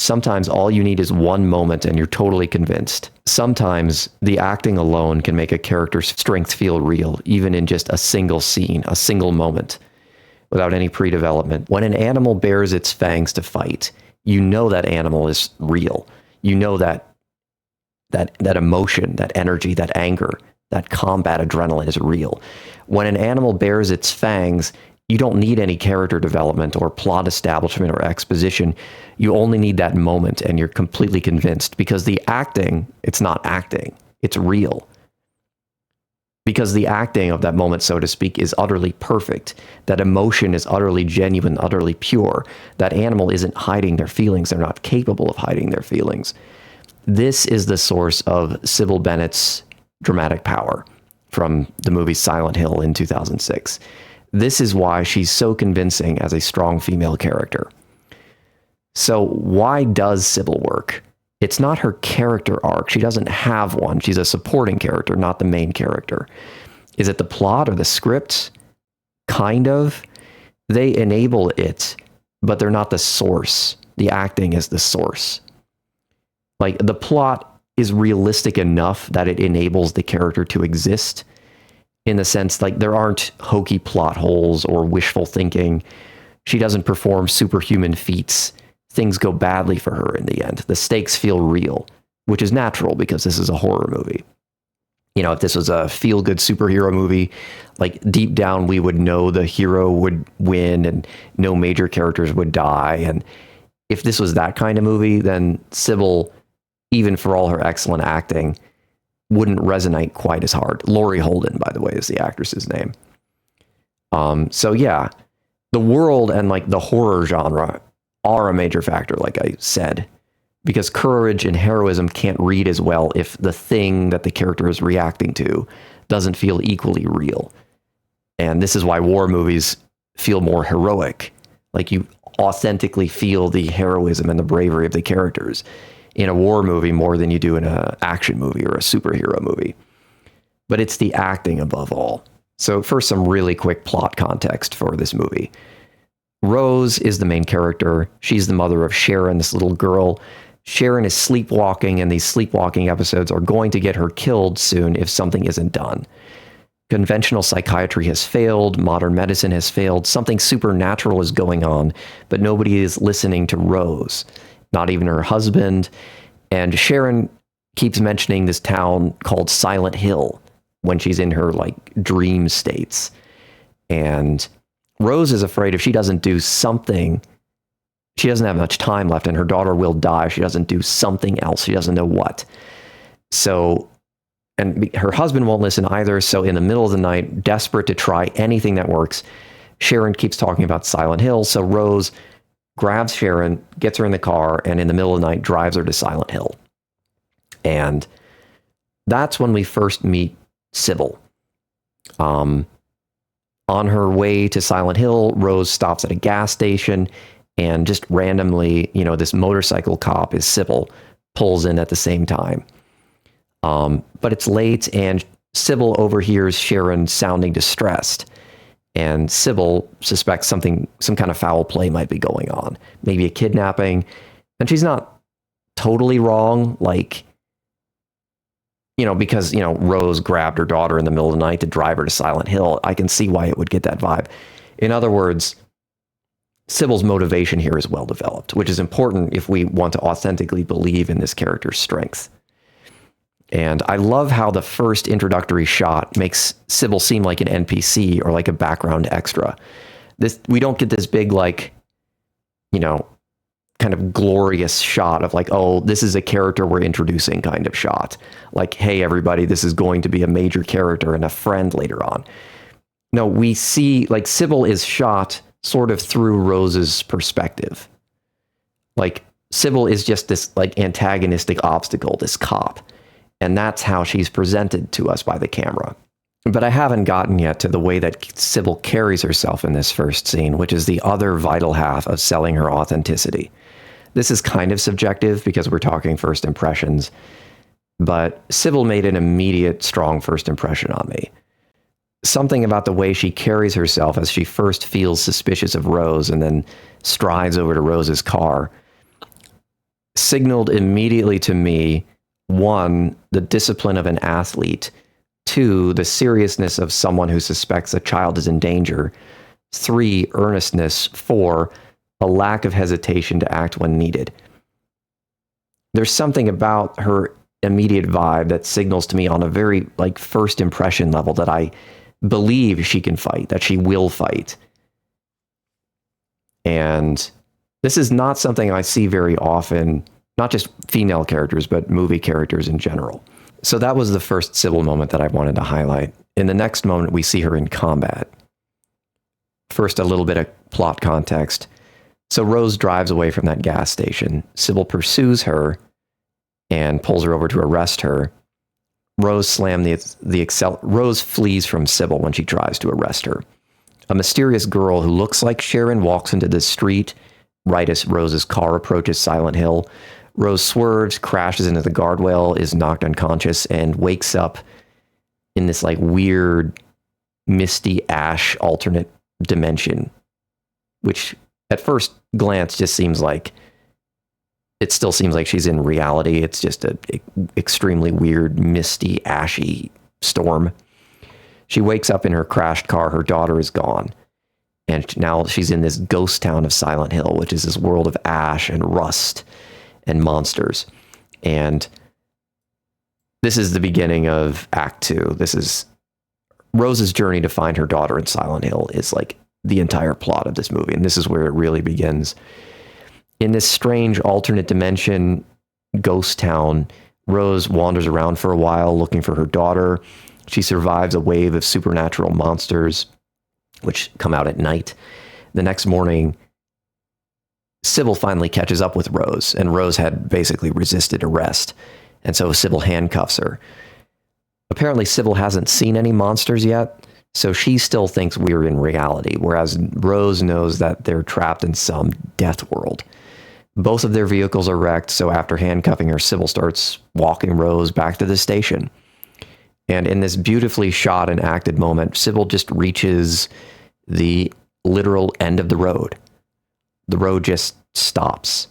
Sometimes all you need is one moment and you're totally convinced. Sometimes the acting alone can make a character's strength feel real, even in just a single scene, a single moment, without any pre-development. When an animal bares its fangs to fight, you know that animal is real. You know that emotion, that energy, that anger, that combat adrenaline is real. When an animal bares its fangs, you don't need any character development or plot establishment or exposition. You only need that moment and you're completely convinced, because the acting, it's not acting, it's real. Because the acting of that moment, so to speak, is utterly perfect. That emotion is utterly genuine, utterly pure. That animal isn't hiding their feelings. They're not capable of hiding their feelings. This is the source of Cybil Bennett's dramatic power from the movie Silent Hill in 2006. This is why she's so convincing as a strong female character. So why does Cybil work? It's not her character arc. She doesn't have one. She's a supporting character, not the main character. Is it the plot or the script? Kind of. They enable it, but they're not the source. The acting is the source. Like, the plot is realistic enough that it enables the character to exist, in the sense, like, there aren't hokey plot holes or wishful thinking. She doesn't perform superhuman feats. Things go badly for her in the end. The stakes feel real, which is natural because this is a horror movie. You know, if this was a feel-good superhero movie, like, deep down we would know the hero would win and no major characters would die. And if this was that kind of movie, then Cybil, even for all her excellent acting, wouldn't resonate quite as hard. Laurie Holden, by the way, is the actress's name. So yeah, the world and, like, the horror genre are a major factor, like I said, because courage and heroism can't read as well if the thing that the character is reacting to doesn't feel equally real. And this is why war movies feel more heroic. Like, you authentically feel the heroism and the bravery of the characters in a war movie more than you do in an action movie or a superhero movie. But it's the acting above all. So first, some really quick plot context for this movie. Rose is the main character. She's the mother of Sharon, this little girl. Sharon is sleepwalking, and these sleepwalking episodes are going to get her killed soon if something isn't done. Conventional psychiatry has failed. Modern medicine has failed. Something supernatural is going on, but nobody is listening to Rose. Not even her husband. And Sharon keeps mentioning this town called Silent Hill when she's in her, like, dream states. And Rose is afraid if she doesn't do something, she doesn't have much time left and her daughter will die if she doesn't do something else. She doesn't know what. So, and her husband won't listen either. So in the middle of the night, desperate to try anything that works, Sharon keeps talking about Silent Hill. So Rose grabs Sharon, gets her in the car, and in the middle of the night drives her to Silent Hill. And that's when we first meet Cybil. On her way to Silent Hill, Rose stops at a gas station, and just randomly, you know, this motorcycle cop is Cybil, pulls in at the same time. But it's late, and Cybil overhears Sharon sounding distressed. And Cybil suspects some kind of foul play might be going on, maybe a kidnapping. And she's not totally wrong, like, you know, because, you know, Rose grabbed her daughter in the middle of the night to drive her to Silent Hill. I can see why it would get that vibe. In other words, Cybil's motivation here is well developed, which is important if we want to authentically believe in this character's strength. And I love how the first introductory shot makes Cybil seem like an NPC or like a background extra. We don't get this big, like, you know, kind of glorious shot of like, oh, this is a character we're introducing kind of shot. Like, hey, everybody, this is going to be a major character and a friend later on. No, we see, like, Cybil is shot sort of through Rose's perspective. Like, Cybil is just this, like, antagonistic obstacle, this cop. And that's how she's presented to us by the camera. But I haven't gotten yet to the way that Cybil carries herself in this first scene, which is the other vital half of selling her authenticity. This is kind of subjective because we're talking first impressions, but Cybil made an immediate, strong first impression on me. Something about the way she carries herself as she first feels suspicious of Rose and then strides over to Rose's car. signaled immediately to me, 1, the discipline of an athlete, 2, the seriousness of someone who suspects a child is in danger, 3, earnestness, 4, a lack of hesitation to act when needed. There's something about her immediate vibe that signals to me on a very first impression level that I believe she can fight, that she will fight. And this is not something I see very often, not just female characters, but movie characters in general. So that was the first Cybil moment that I wanted to highlight. In the next moment, we see her in combat. First, a little bit of plot context. So Rose drives away from that gas station. Cybil pursues her and pulls her over to arrest her. Rose Rose flees from Cybil when she tries to arrest her. A mysterious girl who looks like Sharon walks into the street right as Rose's car approaches Silent Hill. Rose swerves, crashes into the guardrail, is knocked unconscious, and wakes up in this weird, misty ash alternate dimension, which at first glance just seems like she's in reality. It's just an extremely weird, misty, ashy storm. She wakes up in her crashed car. Her daughter is gone. And now she's in this ghost town of Silent Hill, which is this world of ash and rust and monsters. And this is the beginning of Act 2. This is Rose's journey to find her daughter in Silent Hill is the entire plot of this movie. And this is where it really begins. In this strange alternate dimension ghost town, Rose wanders around for a while looking for her daughter. She survives a wave of supernatural monsters, which come out at night. The next morning, Cybil finally catches up with Rose, and Rose had basically resisted arrest. And so Cybil handcuffs her. Apparently, Cybil hasn't seen any monsters yet, so she still thinks we're in reality, whereas Rose knows that they're trapped in some death world. Both of their vehicles are wrecked, so after handcuffing her, Cybil starts walking Rose back to the station. And in this beautifully shot and acted moment, Cybil just reaches the literal end of the road. The road just stops,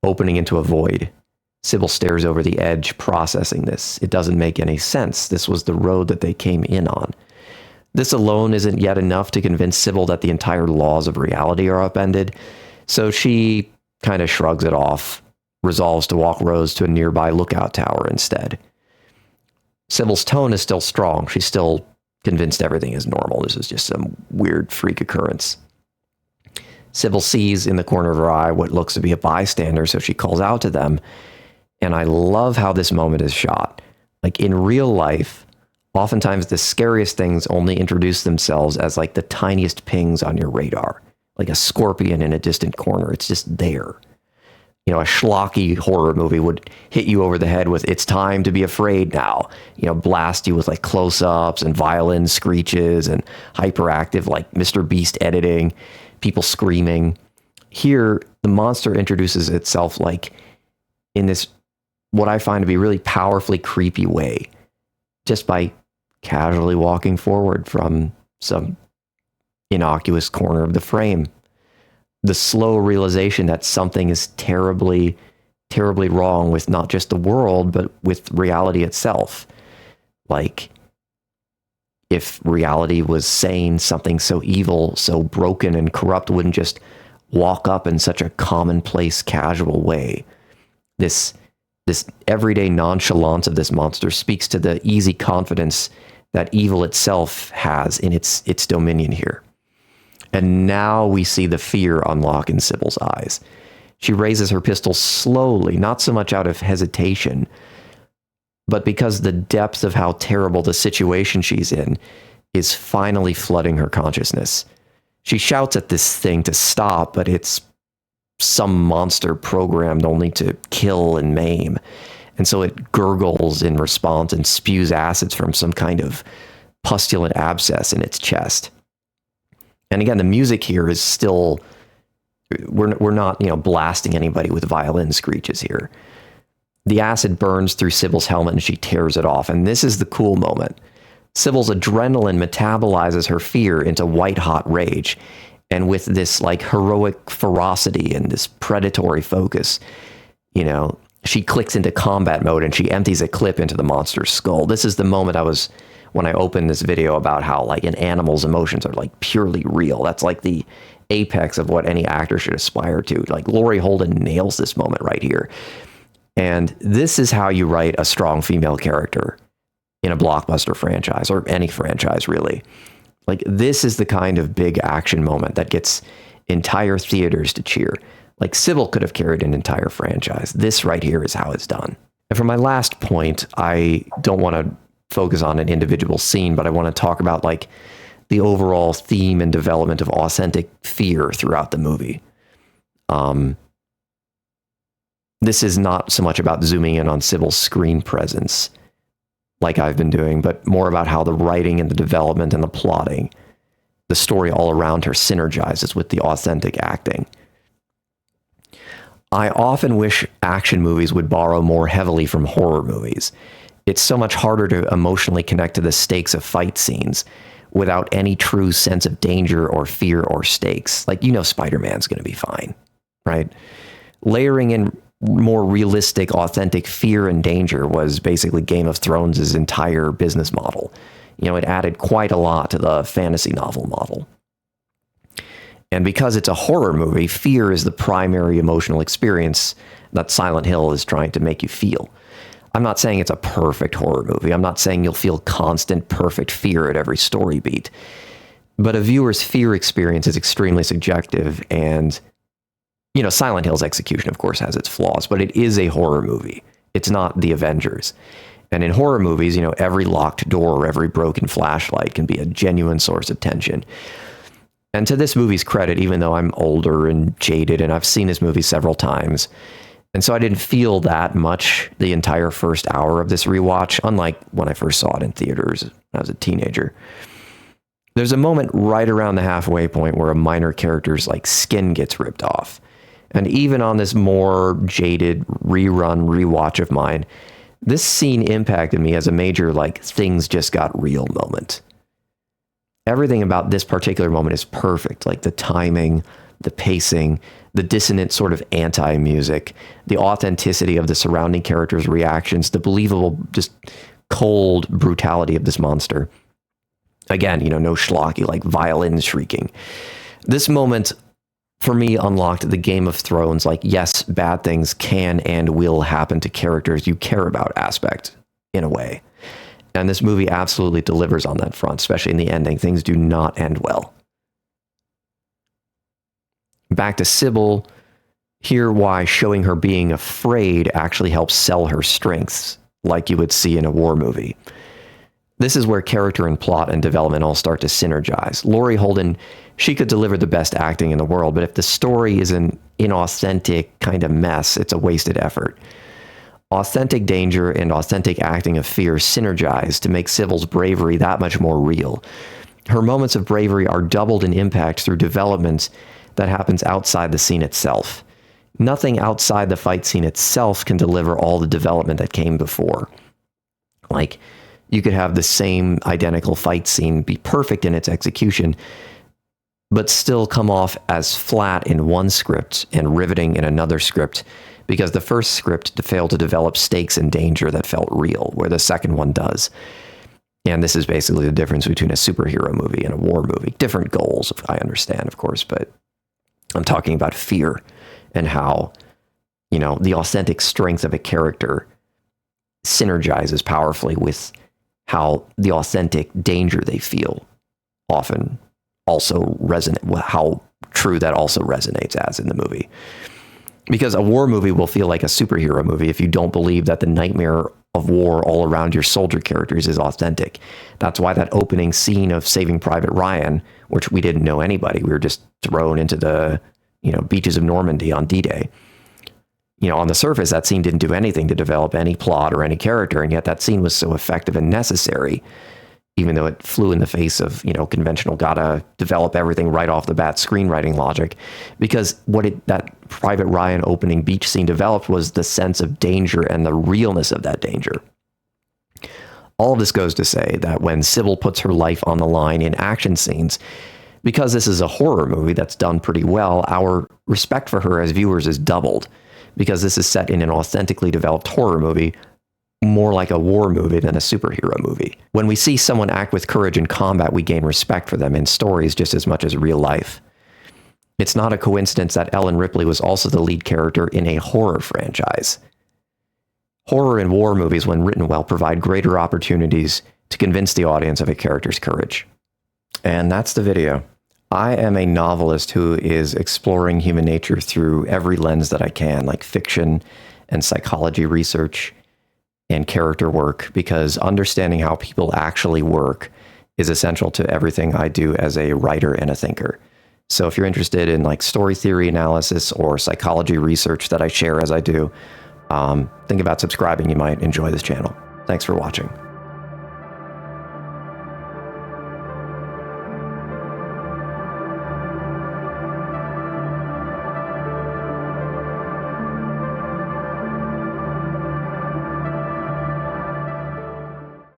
opening into a void. Cybil stares over the edge, processing this. It doesn't make any sense. This was the road that they came in on. This alone isn't yet enough to convince Cybil that the entire laws of reality are upended, so she kind of shrugs it off, resolves to walk Rose to a nearby lookout tower instead. Cybil's tone is still strong. She's still convinced everything is normal. This is just some weird freak occurrence. Cybil sees in the corner of her eye what looks to be a bystander, so she calls out to them. And I love how this moment is shot. In real life, oftentimes the scariest things only introduce themselves as the tiniest pings on your radar, like a scorpion in a distant corner. It's just there. A schlocky horror movie would hit you over the head with, it's time to be afraid now. Blast you with close-ups and violin screeches and hyperactive, Mr. Beast editing, people screaming. Here, the monster introduces itself in this, what I find to be really powerfully creepy way, just by casually walking forward from some innocuous corner of the frame. The slow realization that something is terribly, terribly wrong with not just the world, but with reality itself. If reality was sane, something so evil, so broken and corrupt wouldn't just walk up in such a commonplace, casual way. This everyday nonchalance of this monster speaks to the easy confidence that evil itself has in its dominion here. And now we see the fear unlock in Cybil's eyes. She raises her pistol slowly, not so much out of hesitation, but because the depth of how terrible the situation she's in is finally flooding her consciousness. She shouts at this thing to stop, but it's some monster programmed only to kill and maim. And so it gurgles in response and spews acids from some kind of pustulant abscess in its chest. And again, the music here is still, we're not, blasting anybody with violin screeches here. The acid burns through Cybil's helmet and she tears it off. And this is the cool moment. Cybil's adrenaline metabolizes her fear into white-hot rage. And with this heroic ferocity and this predatory focus, She clicks into combat mode and she empties a clip into the monster's skull. This is the moment when I opened this video about how like an animal's emotions are like purely real. That's like the apex of what any actor should aspire to. Like Laurie Holden nails this moment right here. And this is how you write a strong female character in a blockbuster franchise, or any franchise really. Like this is the kind of big action moment that gets entire theaters to cheer. Like Cybil could have carried an entire franchise. This right here is how it's done. And for my last point, I don't want to focus on an individual scene, but I want to talk about like the overall theme and development of authentic fear throughout the movie. This is not so much about zooming in on Cybil's screen presence, like I've been doing, but more about how the writing and the development and the plotting, the story all around her synergizes with the authentic acting. I often wish action movies would borrow more heavily from horror movies. It's so much harder to emotionally connect to the stakes of fight scenes without any true sense of danger or fear or stakes. Like, Spider-Man's going to be fine, right? Layering in more realistic, authentic fear and danger was basically Game of Thrones' entire business model. It added quite a lot to the fantasy novel model. And because it's a horror movie, fear is the primary emotional experience that Silent Hill is trying to make you feel. I'm not saying it's a perfect horror movie. I'm not saying you'll feel constant, perfect fear at every story beat. But a viewer's fear experience is extremely subjective, and, Silent Hill's execution, of course, has its flaws, but it is a horror movie. It's not The Avengers. And in horror movies, every locked door or every broken flashlight can be a genuine source of tension. And to this movie's credit, even though I'm older and jaded and I've seen this movie several times, and so I didn't feel that much the entire first hour of this rewatch, unlike when I first saw it in theaters when I was a teenager. There's a moment right around the halfway point where a minor character's skin gets ripped off. And even on this more jaded rewatch of mine, this scene impacted me as a major things just got real moment. Everything about this particular moment is perfect, like the timing, the pacing, the dissonant sort of anti-music, the authenticity of the surrounding characters' reactions, the believable, just cold brutality of this monster. Again, no schlocky, violin shrieking. This moment, for me, unlocked the Game of Thrones, yes, bad things can and will happen to characters you care about aspect, in a way. And this movie absolutely delivers on that front, especially in the ending. Things do not end well. Back to Cybil, hear why showing her being afraid actually helps sell her strengths, like you would see in a war movie. This is where character and plot and development all start to synergize. Laurie Holden, she could deliver the best acting in the world, but if the story is an inauthentic kind of mess, it's a wasted effort. Authentic danger and authentic acting of fear synergize to make Cybil's bravery that much more real. Her moments of bravery are doubled in impact through development that happens outside the scene itself. Nothing outside the fight scene itself can deliver all the development that came before. You could have the same identical fight scene be perfect in its execution, but still come off as flat in one script and riveting in another script, because the first script failed to develop stakes and danger that felt real, where the second one does. And this is basically the difference between a superhero movie and a war movie. Different goals, I understand, of course, but I'm talking about fear and how, the authentic strength of a character synergizes powerfully with how the authentic danger they feel often also resonate, how true that also resonates as in the movie. Because a war movie will feel like a superhero movie if you don't believe that the nightmare of war all around your soldier characters is authentic. That's why that opening scene of Saving Private Ryan, which we didn't know anybody, we were just thrown into the, beaches of Normandy on D-Day. On the surface, that scene didn't do anything to develop any plot or any character, and yet that scene was so effective and necessary, even though it flew in the face of, conventional gotta develop everything right off the bat screenwriting logic, because that Private Ryan opening beach scene developed was the sense of danger and the realness of that danger. All of this goes to say that when Cybil puts her life on the line in action scenes, because this is a horror movie that's done pretty well, our respect for her as viewers is doubled, because this is set in an authentically developed horror movie, more like a war movie than a superhero movie. When we see someone act with courage in combat, we gain respect for them in stories just as much as real life. It's not a coincidence that Ellen Ripley was also the lead character in a horror franchise. Horror and war movies, when written well, provide greater opportunities to convince the audience of a character's courage. And that's the video. I am a novelist who is exploring human nature through every lens that I can, like fiction and psychology research and character work, because understanding how people actually work is essential to everything I do as a writer and a thinker. So if you're interested in like story theory analysis or psychology research that I share as I do, think about subscribing. You might enjoy this channel. Thanks for watching.